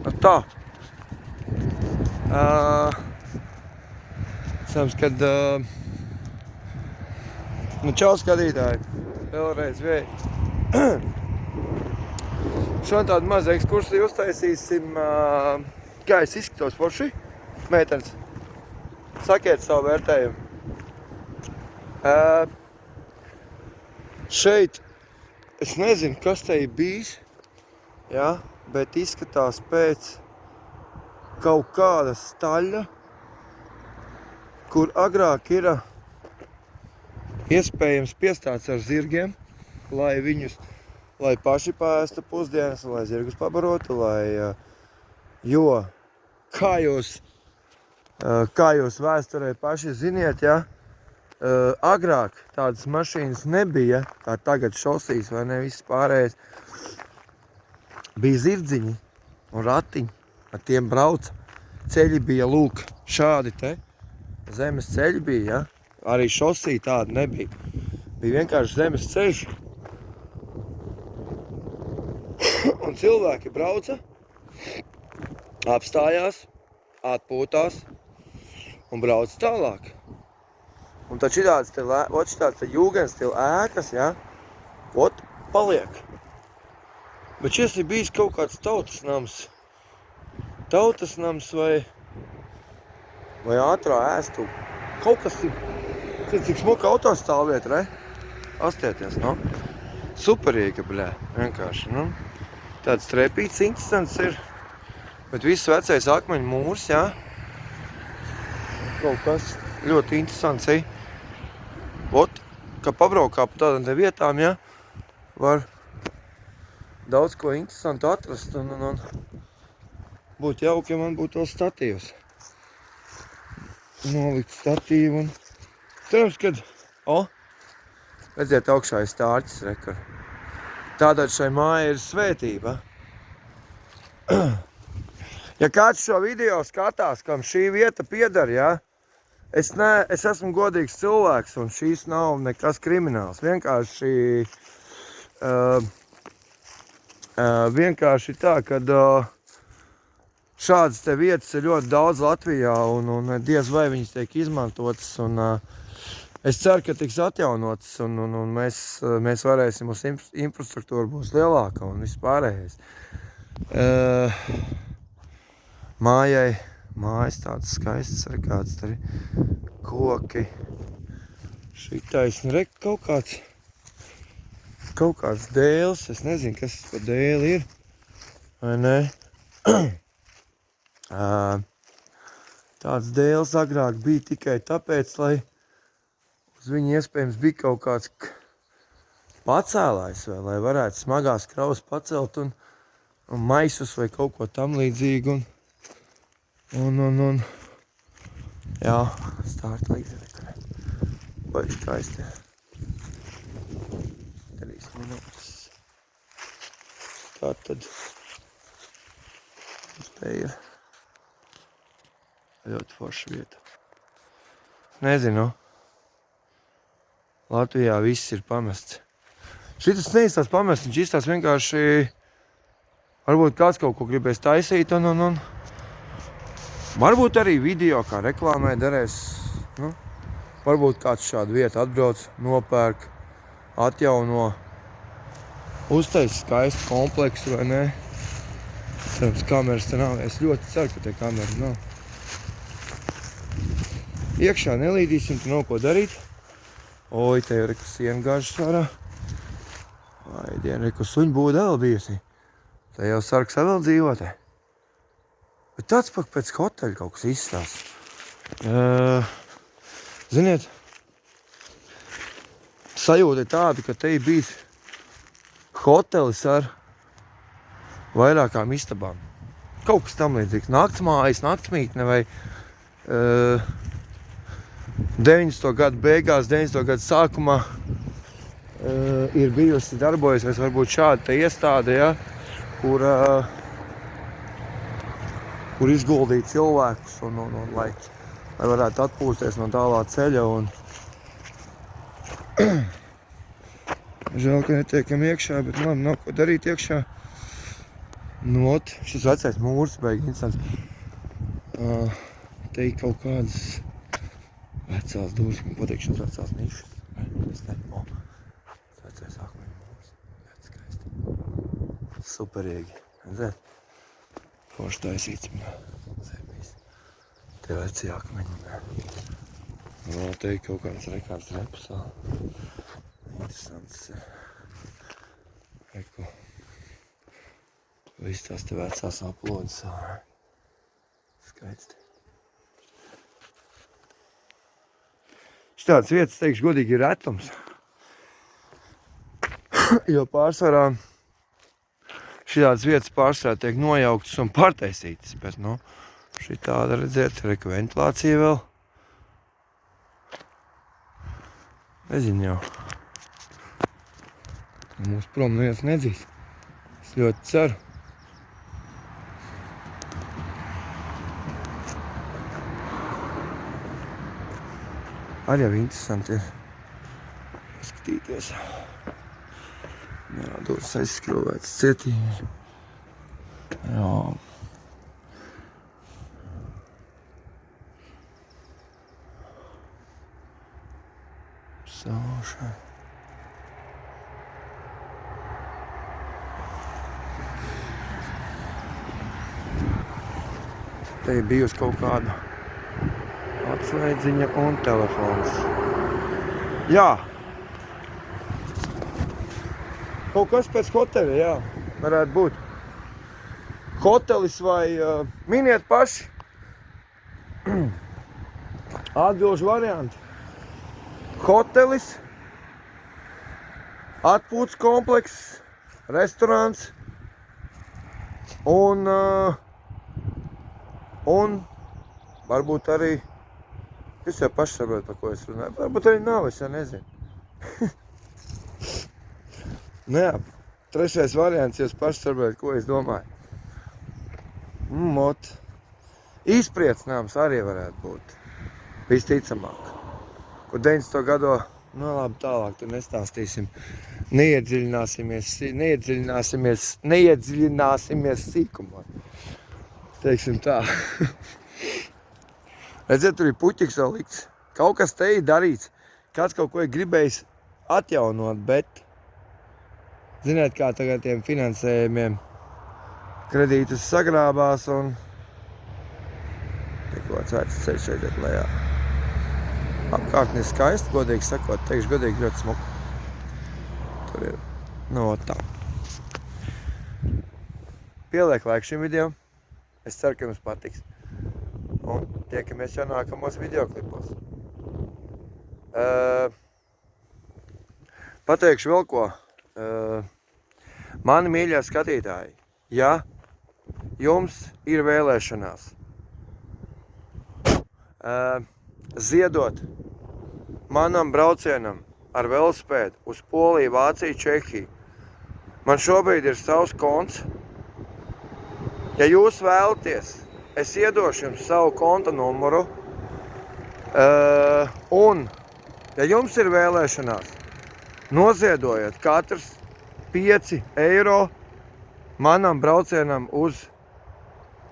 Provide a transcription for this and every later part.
Tā. Cerams, kad... Čau skatītāji. Vēlreiz vēji. Šodien tādu mazu ekskursiju uztaisīsim. Kā es izskatos forši? Meitenes. Sakiet savu vērtējumu. Šeit es nezinu, kas te ir bijis. Ja, bet izskatās pēc kaut kāda staļa, kur agrāk ir iespējams piestāts ar zirgiem, lai paši pēsta pusdienas, lai zirgus pabarotu, jo, kā jūs vēsturē paši ziniet, ja, agrāk tādas mašīnas nebija, kā tagad šosīs vai ne viss pārējais, bija zirdziņi un ratiņi, ar tiem brauca. Ceļi bija lūk šādi te, zemes ceļi bija, ja? Arī šosī tāda nebija. Bija vienkārši zemes ceļš. Un cilvēki brauca, apstājās, atpūtās un brauca tālāk. Un tad šitāds te jūgenstila ēkas, ja? Paliek. Bet šis ir bijis kaut kāds tautas nams vai ātrā ēstu. Kaut kas ir, cik smuka autostāvvieta, ne? Astieties, no? Superīga, bļē, vienkārši, nu. Tāds trepīts interesants ir, bet viss vecais akmeņu mūrs, jā. Kaut kas ļoti interesants, ja. Kā pabraukā pa tādām te vietām, jā, var daudz ko interesantu atrast un būtu jauki, ja man būtu vēl statīvs. Nolikt statīvu un... Cerams, kad... Redziet, augšā ir stārķis, rekar. Tādēļ šai mājai ir svētība. Ja kāds šo video skatās, kam šī vieta pieder, ja, es esmu godīgs cilvēks un šīs nav nekas krimināls. Vienkārši tā, kad šādas te vietas ir ļoti daudz Latvijā un diez vai viņas tiek izmantotas. Un, es ceru, ka tiks atjaunotas un mēs varēsim, mūsu infrastruktūra būs lielāka un viss pārējais. Mājas tāds skaists, ar kāds tur koki. Šitais, nu rek, kaut kāds dēls, es nezinu, kas tas par dēli ir, vai ne? Tāds dēls agrāk bija tikai tāpēc, lai uz viņu iespējams bija kaut kāds pacēlājs, vai lai varētu smagās kravas pacelt un maisus vai kaut ko tam līdzīgu. Jā, stārta līdzekļi. Vai skaisti. 3 minūtes. Tātad te ir ļoti forša vieta. Nezinu. Latvijā viss ir pamests. Šitas neizstās pamests, viņš izstās vienkārši varbūt kāds kaut ko gribēs taisīt un varbūt arī video kā reklāmai derēs. Nu, varbūt kāds šādu vietu atbrauc, nopērk, atjauno, uztais skaistu kompleksu vai ne. Cerams, kameras te nav. Es ļoti ceru, ka te kameras nav. Iekšā nelīdīsim, te nav ko darīt. Oi, te jau reku siena gāžas ārā. Vai dien, reku suņu būda vēl bijusi. Te jau sargs vēl dzīvotē. Bet tāds pēc hoteļa kaut kas izstās. Ziniet, sajūta ir tāda, ka te ir bijis hotelis ar vairākām istabām. Kaut kas tam līdzīgs. Naktsmājas, naktsmītne vai 90. gadu beigās, 90. gadu sākumā ir bijusi darbojusies varbūt šāda te iestāde, ja, kur izguldīt cilvēkus un lai varētu atpūsties no tālā ceļa un žēl, ka netiekam iekšā, bet labi, nav ko darīt iekšā. Nu, ot, šis vecais mūrs baigi interesants. Te ir kaut kādas vecās durvis, man patīk šīs vecās nišas. Es nezinu, vecais akmeņu mūrs. Ļoti skaisti. Superīgi. Redzēt? Forši taisīts. Zemīs. Tie veci akmeņi. Te ir kaut kāds rekārds reps. Interesants. Eko. Viss tās te vecās aplodas. Skaisti. Šitādas vietas, teikšu godīgi, ir retums. Jo pārsvarā šitādas vietas pārsvarā tiek nojauktas un pārtaisītas. Bet, nu, šitāda redzēt, reku ventilācija vēl. Nezinu jau. Mūs prom neviens nedzīs. Es ļoti ceru. Arī jau interesanti ir paskatīties. Jā, durvis aizskrūvētas cietīgi. Jā. Saušai. Te ir bijusi kaut kāda atslēdziņa un telefons. Jā. Kaut kas pēc hoteļa, jā, varētu būt. Hotelis vai miniet paši. Atbilžu varianti. Hotelis, atpūtas komplekss, restorāns un varbūt arī, es jau paši saprotu, par ko es runāju, varbūt arī nav, es jau nezinu. Nu jā, trešais variants, jūs paši saprotat, ko es domāju. Izpriecinājums arī varētu būt, visticamāk. Kur 90. gado, nu labi, tālāk tur nestāstīsim, neiedziļināsimies sīkumā. Teiksim tā. Redziet, tur ir puķiks vēl likts. Kaut kas te ir darīts. Kāds kaut ko ir gribējis atjaunot, bet ziniet, kā tagad tiem finansējumiem kredītus sagrābās un tik kāds vecs ceļš aiziet lejā. Apkārtni ir skaisti, godīgi sakot, teikšu godīgi ļoti smuku. Tur ir, nu, tā. Pieliek laiku šim video. Es ceru, ka jums patiks. Un tiekamies jau nākamos videoklipos. Pateikšu vēl ko. Mani mīļie skatītāji, ja jums ir vēlēšanās ziedot manam braucienam ar velosipēdu uz Poliju, Vāciju, Čehiju. Man šobrīd ir savs konts. Ja jūs vēlaties, es iedošu jums savu konta numuru. Un, ja jums ir vēlēšanās, noziedojiet katrs 5 eiro manam braucienam uz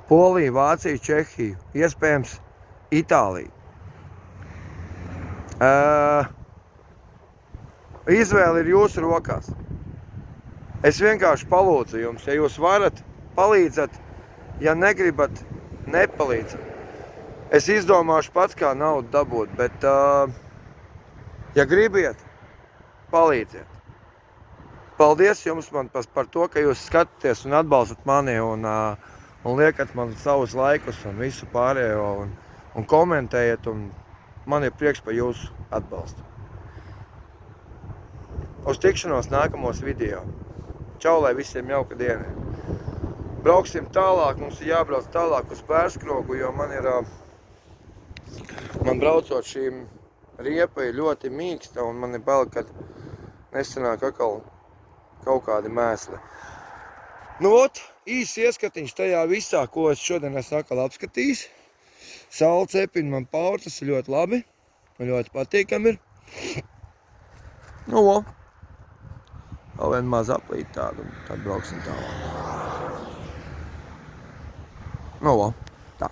Poliju, Vāciju, Čehiju, iespējams Itāliju. Izvēle ir jūsu rokās. Es vienkārši palūdzu jums, ja jūs varat, palīdzat, ja negribat, nepalīdzat. Es izdomāšu pats, kā naudu dabūt, bet, ja gribiet, palīdziet. Paldies jums par to, ka jūs skatāties un atbalstat mani un liekat man savus laikus un visu pārējo un komentējat, un man ir prieks par jūsu atbalstu. Uz tikšanos nākamos video. Čau, lai visiem jauka diena. Brauksim tālāk, mums ir jābrauc tālāk uz Pērskrogu, jo man braucot šīm riepa ir ļoti mīksta un man ir bail, kad nesanāk atkal kaut kādi mēsli. Nu, īsi ieskatiņš tajā visā, ko es šodien esmu atkal apskatījis. Saule cepina man pauri, tas ir ļoti labi, man ļoti patīkami ir. Nu, vēl vien maz aplīt tādu, un tad brauksim tālāk. Nu, tā.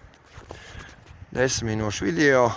10 minūšu video.